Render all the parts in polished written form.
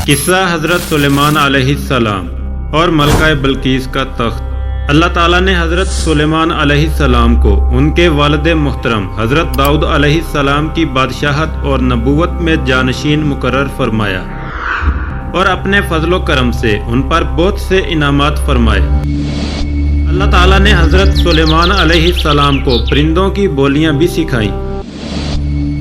قصہ حضرت سلیمان علیہ السلام اور ملکہ بلقیس کا تخت۔ اللہ تعالیٰ نے حضرت سلیمان علیہ السلام کو ان کے والد محترم حضرت داؤد علیہ السلام کی بادشاہت اور نبوت میں جانشین مقرر فرمایا اور اپنے فضل و کرم سے ان پر بہت سے انعامات فرمائے۔ اللہ تعالیٰ نے حضرت سلیمان علیہ السلام کو پرندوں کی بولیاں بھی سکھائیں۔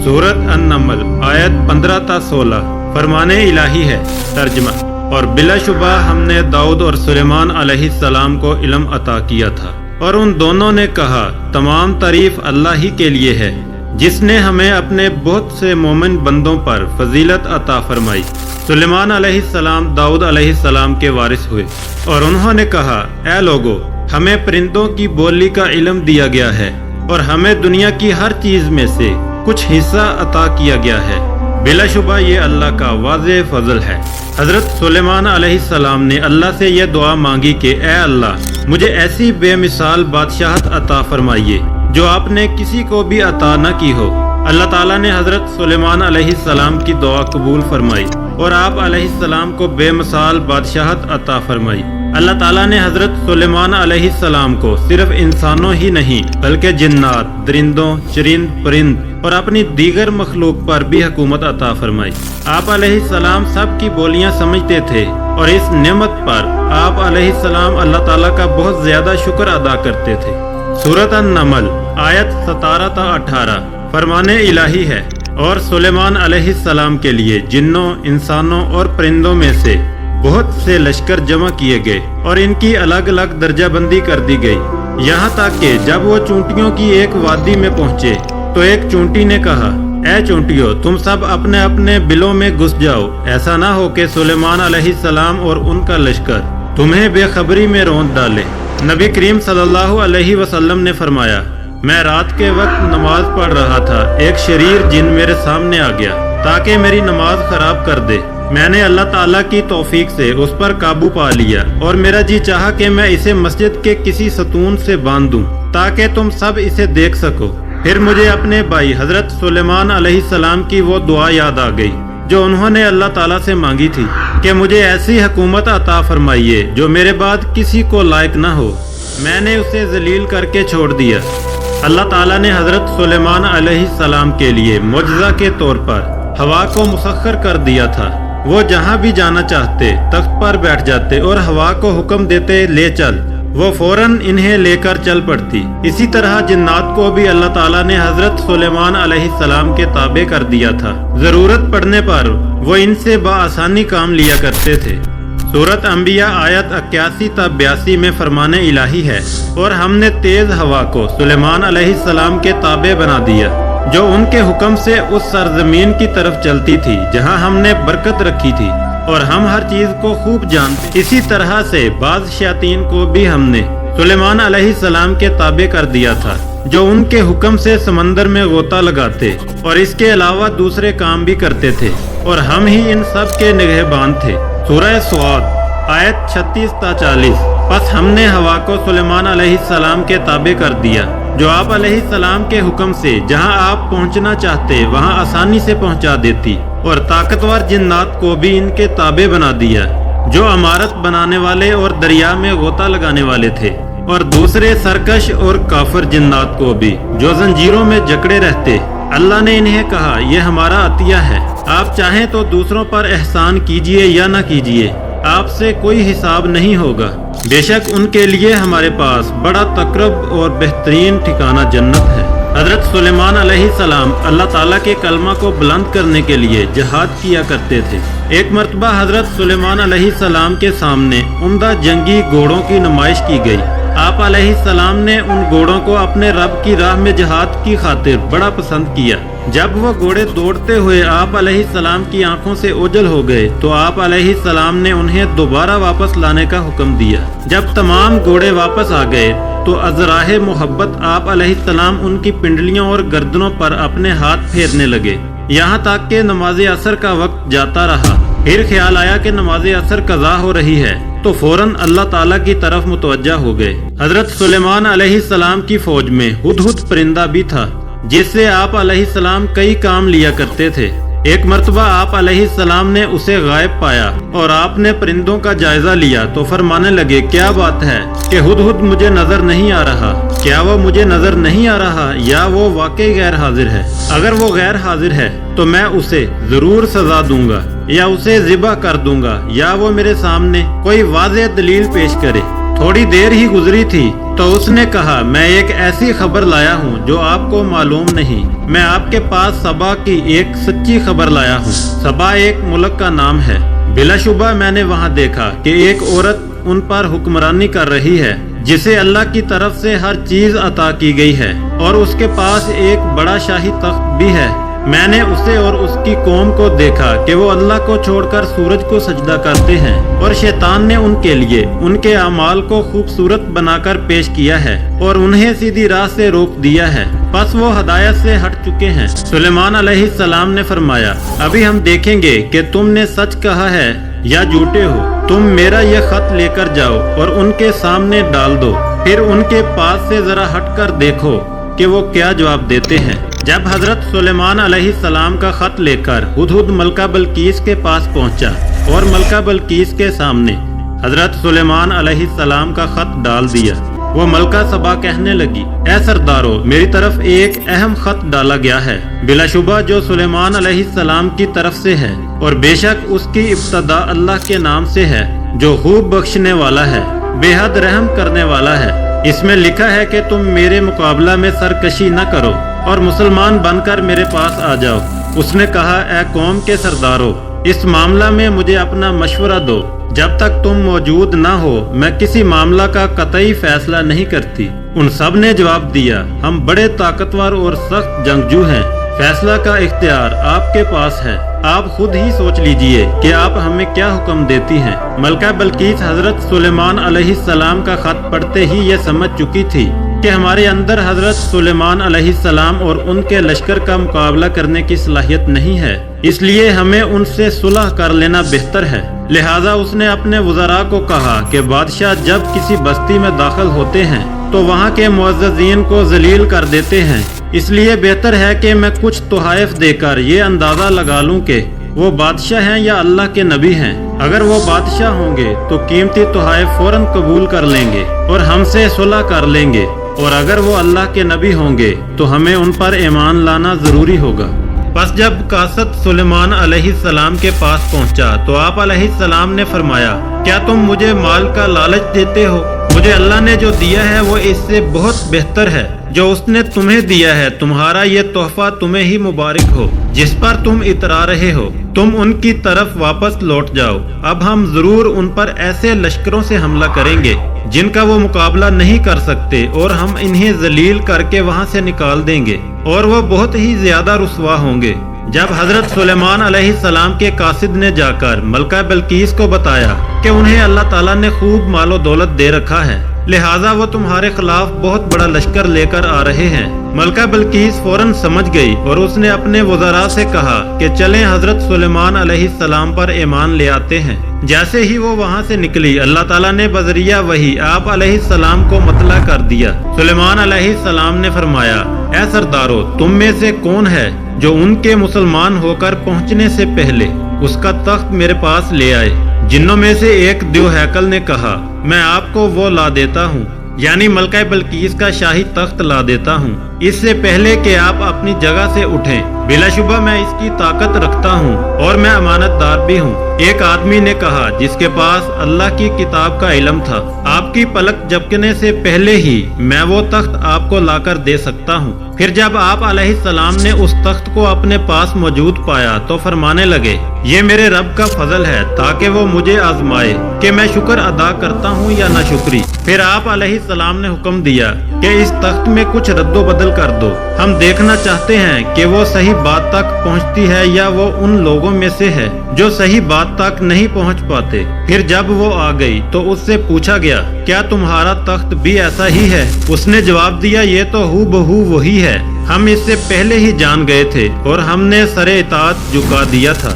سورۃ النمل آیت 15 تا 16 فرمان الہی ہے۔ ترجمہ: اور بلا شبہ ہم نے داؤد اور سلیمان علیہ السلام کو علم عطا کیا تھا، اور ان دونوں نے کہا تمام تعریف اللہ ہی کے لیے ہے، جس نے ہمیں اپنے بہت سے مومن بندوں پر فضیلت عطا فرمائی۔ سلیمان علیہ السلام داؤد علیہ السلام کے وارث ہوئے، اور انہوں نے کہا اے لوگو، ہمیں پرندوں کی بولی کا علم دیا گیا ہے، اور ہمیں دنیا کی ہر چیز میں سے کچھ حصہ عطا کیا گیا ہے۔ بلا شبہ یہ اللہ کا واضح فضل ہے۔ حضرت سلیمان علیہ السلام نے اللہ سے یہ دعا مانگی کہ اے اللہ، مجھے ایسی بے مثال بادشاہت عطا فرمائیے جو آپ نے کسی کو بھی عطا نہ کی ہو۔ اللہ تعالیٰ نے حضرت سلیمان علیہ السلام کی دعا قبول فرمائی اور آپ علیہ السلام کو بے مثال بادشاہت عطا فرمائی۔ اللہ تعالیٰ نے حضرت سلیمان علیہ السلام کو صرف انسانوں ہی نہیں بلکہ جنات، درندوں، چرند پرند اور اپنی دیگر مخلوق پر بھی حکومت عطا فرمائی۔ آپ علیہ السلام سب کی بولیاں سمجھتے تھے، اور اس نعمت پر آپ علیہ السلام اللہ تعالیٰ کا بہت زیادہ شکر ادا کرتے تھے۔ سورۃ النمل آیت 17 تا 18 فرمان الہی ہے۔ اور سلیمان علیہ السلام کے لیے جنوں، انسانوں اور پرندوں میں سے بہت سے لشکر جمع کیے گئے، اور ان کی الگ الگ درجہ بندی کر دی گئی، یہاں تک کہ جب وہ چونٹیوں کی ایک وادی میں پہنچے تو ایک چونٹی نے کہا اے چونٹیوں، تم سب اپنے اپنے بلوں میں گھس جاؤ، ایسا نہ ہو کہ سلیمان علیہ السلام اور ان کا لشکر تمہیں بے خبری میں روند ڈالے۔ نبی کریم صلی اللہ علیہ وسلم نے فرمایا، میں رات کے وقت نماز پڑھ رہا تھا، ایک شریر جن میرے سامنے آ گیا تاکہ میری نماز خراب کر دے۔ میں نے اللہ تعالیٰ کی توفیق سے اس پر قابو پا لیا، اور میرا جی چاہا کہ میں اسے مسجد کے کسی ستون سے باندھ دوں تاکہ تم سب اسے دیکھ سکو۔ پھر مجھے اپنے بھائی حضرت سلیمان علیہ السلام کی وہ دعا یاد آ گئی جو انہوں نے اللہ تعالیٰ سے مانگی تھی کہ مجھے ایسی حکومت عطا فرمائیے جو میرے بعد کسی کو لائق نہ ہو۔ میں نے اسے ذلیل کر کے چھوڑ دیا۔ اللہ تعالیٰ نے حضرت سلیمان علیہ السلام کے لیے معجزہ کے طور پر ہوا کو مسخر کر دیا تھا۔ وہ جہاں بھی جانا چاہتے تخت پر بیٹھ جاتے اور ہوا کو حکم دیتے لے چل، وہ فوراً انہیں لے کر چل پڑتی۔ اسی طرح جنات کو بھی اللہ تعالیٰ نے حضرت سلیمان علیہ السلام کے تابع کر دیا تھا۔ ضرورت پڑنے پر وہ ان سے بآسانی کام لیا کرتے تھے۔ سورۃ انبیاء آیت 81 تا 82 میں فرمان الہی ہے۔ اور ہم نے تیز ہوا کو سلیمان علیہ السلام کے تابع بنا دیا، جو ان کے حکم سے اس سرزمین کی طرف چلتی تھی جہاں ہم نے برکت رکھی تھی، اور ہم ہر چیز کو خوب جانتے۔ اسی طرح سے بعض شیاطین کو بھی ہم نے سلیمان علیہ السلام کے تابع کر دیا تھا، جو ان کے حکم سے سمندر میں غوطہ لگاتے اور اس کے علاوہ دوسرے کام بھی کرتے تھے، اور ہم ہی ان سب کے نگہبان تھے۔ سورہ سعد آیت 36 تا 40 پس ہم نے ہوا کو سلیمان علیہ السلام کے تابع کر دیا، جو آپ علیہ السلام کے حکم سے جہاں آپ پہنچنا چاہتے وہاں آسانی سے پہنچا دیتی، اور طاقتور جنات کو بھی ان کے تابع بنا دیا، جو عمارت بنانے والے اور دریا میں غوطہ لگانے والے تھے، اور دوسرے سرکش اور کافر جنات کو بھی جو زنجیروں میں جکڑے رہتے۔ اللہ نے انہیں کہا یہ ہمارا عطیہ ہے، آپ چاہیں تو دوسروں پر احسان کیجئے یا نہ کیجئے، آپ سے کوئی حساب نہیں ہوگا۔ بے شک ان کے لیے ہمارے پاس بڑا تقرب اور بہترین ٹھکانہ جنت ہے۔ حضرت سلیمان علیہ السلام اللہ تعالیٰ کے کلمہ کو بلند کرنے کے لیے جہاد کیا کرتے تھے۔ ایک مرتبہ حضرت سلیمان علیہ السلام کے سامنے عمدہ جنگی گھوڑوں کی نمائش کی گئی۔ آپ علیہ السلام نے ان گھوڑوں کو اپنے رب کی راہ میں جہاد کی خاطر بڑا پسند کیا۔ جب وہ گھوڑے دوڑتے ہوئے آپ علیہ السلام کی آنکھوں سے اوجھل ہو گئے تو آپ علیہ السلام نے انہیں دوبارہ واپس لانے کا حکم دیا۔ جب تمام گھوڑے واپس آ گئے تو ازراہ محبت آپ علیہ السلام ان کی پنڈلیوں اور گردنوں پر اپنے ہاتھ پھیرنے لگے، یہاں تک کہ نماز عصر کا وقت جاتا رہا۔ پھر خیال آیا کہ نماز عصر قضا ہو رہی ہے تو فوراً اللہ تعالیٰ کی طرف متوجہ ہو گئے۔ حضرت سلیمان علیہ السلام کی فوج میں ہدہد پرندہ بھی تھا، جس سے آپ علیہ السلام کئی کام لیا کرتے تھے۔ एक मर्तबा आप अलैहिस्सलाम ने उसे गायब पाया और आपने परिंदों का जायजा लिया तो फरमाने लगे, क्या बात है कि हुदहुद मुझे नजर नहीं आ रहा? क्या वो मुझे नजर नहीं आ रहा या वो वाकई गैर हाजिर है? अगर वो गैर हाजिर है तो मैं उसे जरूर सजा दूंगा या उसे ज़िबा कर दूंगा या वो मेरे सामने कोई वाज़ेह दलील पेश करे। थोड़ी देर ही गुजरी थी तो उसने कहा, मैं एक ऐसी खबर लाया हूँ जो आपको मालूम नहीं। मैं आपके पास सबा की एक सच्ची खबर लाया हूँ। सबा एक मुल्क का नाम है। बिलाशुबा मैंने वहाँ देखा कि एक औरत उन पर हुक्मरानी कर रही है जिसे अल्लाह की तरफ से हर चीज अता की गई है और उसके पास एक बड़ा शाही तख्त भी है। मैंने उसे और उसकी कौम को देखा कि वो अल्लाह को छोड़कर सूरज को सजदा करते हैं और शैतान ने उनके लिए उनके अमाल को खूबसूरत बनाकर पेश किया है और उन्हें सीधी राह से रोक दिया है। बस वो हदायत से हट चुके हैं। सुलेमान अलैहिस्सलाम ने फरमाया, अभी हम देखेंगे कि तुमने सच कहा है या झूठे हो। तुम मेरा यह खत लेकर जाओ और उनके सामने डाल दो, फिर उनके पास से जरा हटकर देखो कि वो क्या जवाब देते हैं। जब हजरत सुलेमान अलैहिस्सलाम का खत लेकर हुदहुद मलका बल्कीस के पास पहुंचा और मलका बल्कीस के सामने हजरत सुलेमान अलैहिस्सलाम का खत डाल दिया, वो मलका सबा कहने लगी, ए सरदारो, मेरी तरफ एक अहम खत डाला गया है, बिलाशुबा जो सुलेमान अलैहिस्सलाम की तरफ से है और बेशक उसकी इब्तदा अल्लाह के नाम से है जो खूब बख्शने वाला है, बेहद रहम करने वाला है। इसमें लिखा है कि तुम मेरे मुकाबला में सरकशी न करो और मुसलमान बनकर मेरे पास आ जाओ। उसने कहा, ए कौम के सरदारो, इस मामला में मुझे अपना मशवरा दो। जब तक तुम मौजूद न हो मैं किसी मामला का कतई फैसला नहीं करती। उन सब ने जवाब दिया, हम बड़े ताकतवर और सख्त जंगजू हैं, फैसला का इख्तियार आपके पास है, आप खुद ही सोच लीजिए कि आप हमें क्या हुक्म देती हैं। मलका बल्कीस हजरत सुलेमान अलैहिस्सलाम का खत पढ़ते ही ये समझ चुकी थी कि हमारे अंदर हजरत सुलेमान अलैहिस्सलाम और उनके लश्कर का मुकाबला करने की सलाहियत नहीं है, इसलिए हमें उनसे सुलह कर लेना बेहतर है। लिहाजा उसने अपने वज़रा को कहा कि बादशाह जब किसी बस्ती में दाखिल होते हैं तो वहाँ के मुअज़्ज़ज़ीन को जलील कर देते हैं, इसलिए बेहतर है कि मैं कुछ तोहाइफ देकर ये अंदाजा लगा लूँ कि वो बादशाह हैं या अल्लाह के नबी हैं। अगर वो बादशाह होंगे तो कीमती तोहाइफ फौरन कबूल कर लेंगे और हमसे सुलह कर लेंगे, और अगर वो अल्लाह के नबी होंगे तो हमें उन पर ईमान लाना जरूरी होगा। बस जब कासद सुलेमान अलैहिस्सलाम के पास पहुंचा तो आप अलैहिस्सलाम ने फरमाया, क्या तुम मुझे माल का लालच देते हो? मुझे अल्लाह ने जो दिया है वो इससे बहुत बेहतर है। जो उसने तुम्हें दिया है, तुम्हारा ये तोहफा तुम्हें ही मुबारक हो जिस पर तुम इतरा रहे हो। तुम उनकी तरफ वापस लौट जाओ। अब हम जरूर उन पर ऐसे लश्करों से हमला करेंगे जिनका वो मुकाबला नहीं कर सकते और हम इन्हें जलील करके वहाँ से निकाल देंगे और वो बहुत ही ज्यादा रुसवा होंगे। जब हजरत सुलेमान अलैहिस्सलाम के कासिद ने जाकर मलका बल्कीस को बताया कि उन्हें अल्लाह ताला ने खूब मालो दौलत दे रखा है, लिहाजा वो तुम्हारे खिलाफ बहुत बड़ा लश्कर लेकर आ रहे हैं, मलका बल्कीस फौरन समझ गई और उसने अपने वज़रा से कहा कि चलें हजरत सुलेमान अलैहिस्सलाम पर ईमान ले आते हैं। जैसे ही वो वहाँ से निकली, अल्लाह ताला ने बजरिया वही आप अलैहिस्सलाम को मतला कर दिया। सुलेमान अलैहिस्सलाम ने फरमाया, ऐ सरदारो, तुम में से कौन है जो उनके मुसलमान होकर पहुँचने से पहले उसका तख्त मेरे पास ले आए? जिन्नों में से एक द्योहैकल ने कहा, मैं आपको वो ला देता हूँ, यानी मलका बल्कीस का शाही तख्त ला देता हूँ, इससे पहले कि आप अपनी जगह से उठें। बिलाशुबा मैं इसकी ताकत रखता हूँ और मैं अमानतदार भी हूँ। एक आदमी ने कहा जिसके पास अल्लाह की किताब का इल्म था, आपकी पलक झपकने से पहले ही मैं वो तख्त आपको लाकर दे सकता हूँ। फिर जब आप अलैहिस्सलाम ने उस तख्त को अपने पास मौजूद पाया तो फरमाने लगे, ये मेरे रब का फजल है ताकि वो मुझे आजमाए कि मैं शुक्र अदा करता हूँ या नाशुक्री। फिर आप अलैहिस्सलाम ने हुक्म दिया कि इस तख्त में कुछ रद्दो बदल कर दो, हम देखना चाहते हैं कि वो सही बात तक पहुँचती है या वो उन लोगों में से है जो सही बात तक नहीं पहुँच पाते। फिर जब वो आ गई तो उससे पूछा गया, क्या तुम्हारा तख्त भी ऐसा ही है? उसने जवाब दिया, ये तो हूबहू वही है, हम इससे पहले ही जान गए थे और हमने सरे इताअत झुका दिया था।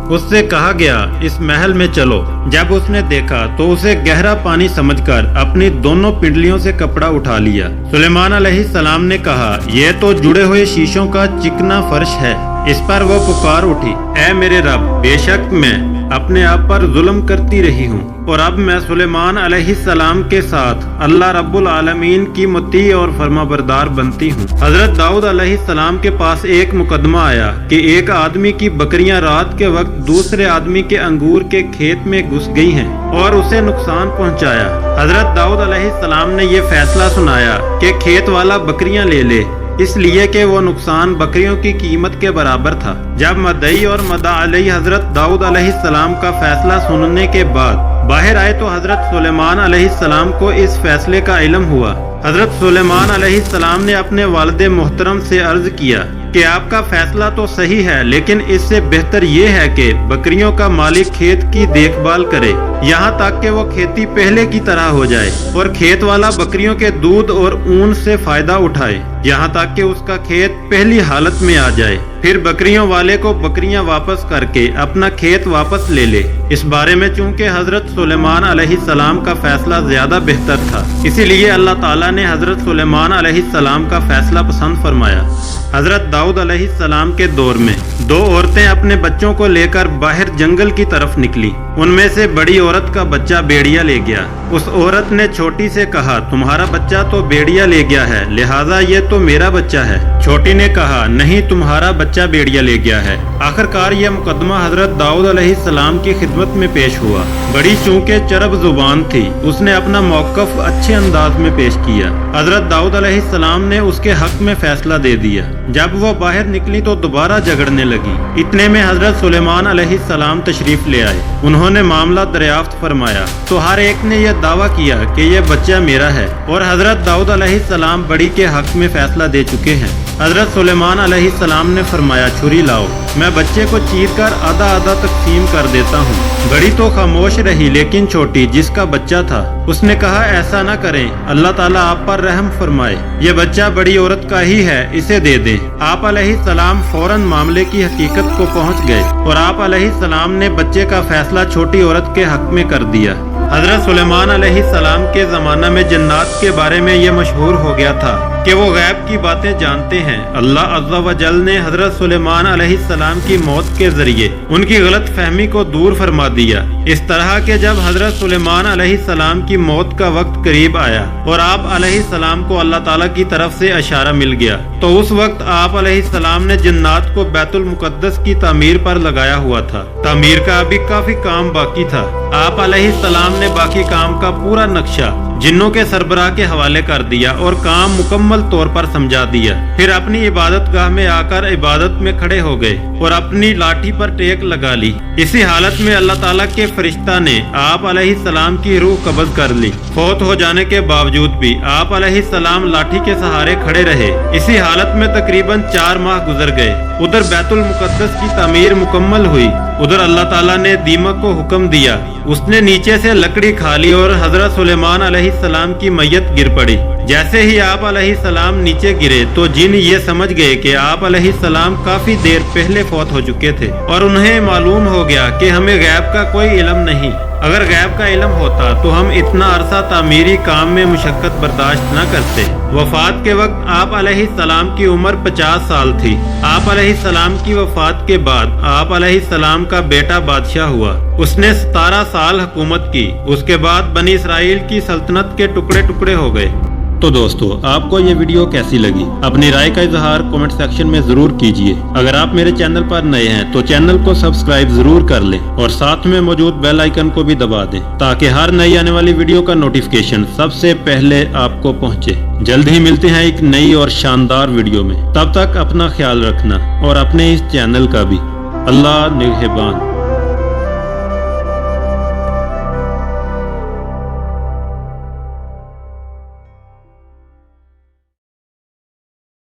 उससे कहा गया, इस महल में चलो। जब उसने देखा तो उसे गहरा पानी समझकर अपनी दोनों पिंडलियों से कपड़ा उठा लिया। सुलेमान अलैहिस्सलाम ने कहा, यह तो जुड़े हुए शीशों का चिकना फर्श है, इस पर वो पुकार उठी, ऐ मेरे रब, बेशक मैं अपने आप पर जुल्म करती रही हूँ और अब मैं सुलेमान अलैहिस्सलाम के साथ अल्लाह रब्बुल आलमीन की मुती और फरमाबरदार बनती हूँ। हजरत दाऊद अलैहिस्सलाम के पास एक मुकदमा आया कि एक आदमी की बकरियां रात के वक्त दूसरे आदमी के अंगूर के खेत में घुस गई हैं और उसे नुकसान पहुँचाया। हजरत दाऊद अलैहिस्सलाम ने ये फैसला सुनाया कि खेत वाला बकरियां ले ले, इसलिए कि वो नुकसान बकरियों की कीमत के बराबर था। जब मदई और मदा अलैहि हजरत दाऊद अलैहिस्सलाम का फैसला सुनने के बाद बाहर आए तो हजरत सुलेमान अलैहिस्सलाम को इस फैसले का इल्म हुआ। हजरत सुलेमान अलैहिस्सलाम ने अपने वालिद मोहतरम से अर्ज किया कि आपका फैसला तो सही है, लेकिन इससे बेहतर ये है कि बकरियों का मालिक खेत की देखभाल करे यहाँ तक कि वो खेती पहले की तरह हो जाए और खेत वाला बकरियों के दूध और ऊन से फायदा उठाए यहाँ तक कि उसका खेत पहली हालत में आ जाए। फिर बकरियों वाले को बकरियां वापस करके अपना खेत वापस ले ले। इस बारे में चूंकि हजरत सुलेमान अलैहिस्सलाम का फैसला ज्यादा बेहतर था, इसीलिए अल्लाह ताला ने हजरत सुलेमान अलैहिस्सलाम का फैसला पसंद फरमाया। हजरत दाऊद अलैहिस्सलाम के दौर में दो औरतें अपने बच्चों को लेकर बाहर जंगल की तरफ निकली। उनमें से बड़ी औरत का बच्चा भेड़िया ले गया। उस औरत ने छोटी से कहा, तुम्हारा बच्चा तो भेड़िया ले गया है, लिहाजा ये तो मेरा बच्चा है। छोटी ने कहा, नहीं, तुम्हारा बच्चा भेड़िया ले गया है। आखिरकार यह मुकदमा हजरत दाऊद अलैहिस्सलाम की खिदमत में पेश हुआ। बड़ी चूंकि चरब जुबान थी, उसने अपना मौकफ अच्छे अंदाज में पेश किया। हजरत दाऊद अलैहिस्सलाम ने उसके हक में फैसला दे दिया। जब वो बाहर निकली तो दोबारा झगड़ने लगी। इतने में हजरत सुलेमान अलैहिस्सलाम तशरीफ ले आए। उन्होंने मामला दरियाफ्त फरमाया तो हर एक ने यह दावा किया कि यह बच्चा मेरा है और हजरत दाऊद अलैहिस्सलाम बड़ी के हक में फैसला दे चुके हैं। हजरत सुलेमान अलैहिस्सलाम ने फरमाया, छुरी लाओ, मैं बच्चे को चीर कर आधा आधा तकसीम कर देता हूँ। बड़ी तो खामोश रही, लेकिन छोटी जिसका बच्चा था उसने कहा, ऐसा न करें, अल्लाह ताला आप पर रहम फरमाए, ये बच्चा बड़ी औरत का ही है, इसे दे दें। आप अलैहिस्सलाम फौरन मामले की हकीकत को पहुँच गए और आप अलैहिस्सलाम ने बच्चे का फैसला छोटी औरत के हक में कर दिया। हजरत सुलेमान अलैहिस्सलाम के जमाना में जन्नात के बारे में ये मशहूर हो गया था कि वो गैब की बातें जानते हैं। अल्लाह अज़्ज़ा व जल ने हजरत सुलेमान अलैहिस्सलाम की मौत के जरिए उनकी गलत फहमी को दूर फरमा दिया। इस तरह के जब हजरत सुलेमान अलैहिस्सलाम की मौत का वक्त करीब आया और आप अलैहिस्सलाम को अल्लाह ताला की तरफ से इशारा मिल गया, तो उस वक्त आप अलैहिस्सलाम ने जन्नात को बैतुल मुकद्दस की तामीर पर लगाया हुआ था। तामीर का अभी काफी काम बाकी था। आप अलैहिस्सलाम ने बाकी काम का पूरा नक्शा जिन्नों के सरबराह के हवाले कर दिया और काम मुकम्मल तौर पर समझा दिया। फिर अपनी इबादत गाह में आकर इबादत में खड़े हो गए और अपनी लाठी पर टेक लगा ली। इसी हालत में अल्लाह ताला के फरिश्ता ने आप अलैहिस्सलाम की रूह कब्ज कर ली। फौत हो जाने के बावजूद भी आप अलैहिस्सलाम लाठी के सहारे खड़े रहे। इसी हालत में तकरीबन 4 माह गुजर गए। उधर बैतुल मुकद्दस की तामीर मुकम्मल हुई, उधर अल्लाह ताला ने दीमक को हुक्म दिया, उसने नीचे से लकड़ी खा ली और हजरत सुलेमान अलैहिस्सलाम की मैयत गिर पड़ी। जैसे ही आप अलैहिस्सलाम नीचे गिरे तो जिन ये समझ गए कि आप अलैहिस्सलाम काफी देर पहले फौत हो चुके थे और उन्हें मालूम हो गया कि हमें गैब का कोई इल्म नहीं। अगर गैब का इल्म होता तो हम इतना अरसा तामीरी काम में मुशक्कत बर्दाश्त न करते। वफात के वक्त आप अलैहिस्सलाम की उम्र 50 साल थी। आप अलैहिस्सलाम की वफात के बाद आप अलैहिस्सलाम का बेटा बादशाह हुआ। उसने 17 साल हुकूमत की। उसके बाद बनी इसराइल की सल्तनत के टुकड़े टुकड़े हो गए। तो दोस्तों, आपको ये वीडियो कैसी लगी? अपनी राय का इजहार कमेंट सेक्शन में जरूर कीजिए। अगर आप मेरे चैनल पर नए हैं तो चैनल को सब्सक्राइब जरूर कर लें और साथ में मौजूद बेल आइकन को भी दबा दें ताकि हर नई आने वाली वीडियो का नोटिफिकेशन सबसे पहले आपको पहुंचे। जल्द ही मिलते हैं एक नई और शानदार वीडियो में। तब तक अपना ख्याल रखना और अपने इस चैनल का भी। अल्लाह निगहबान।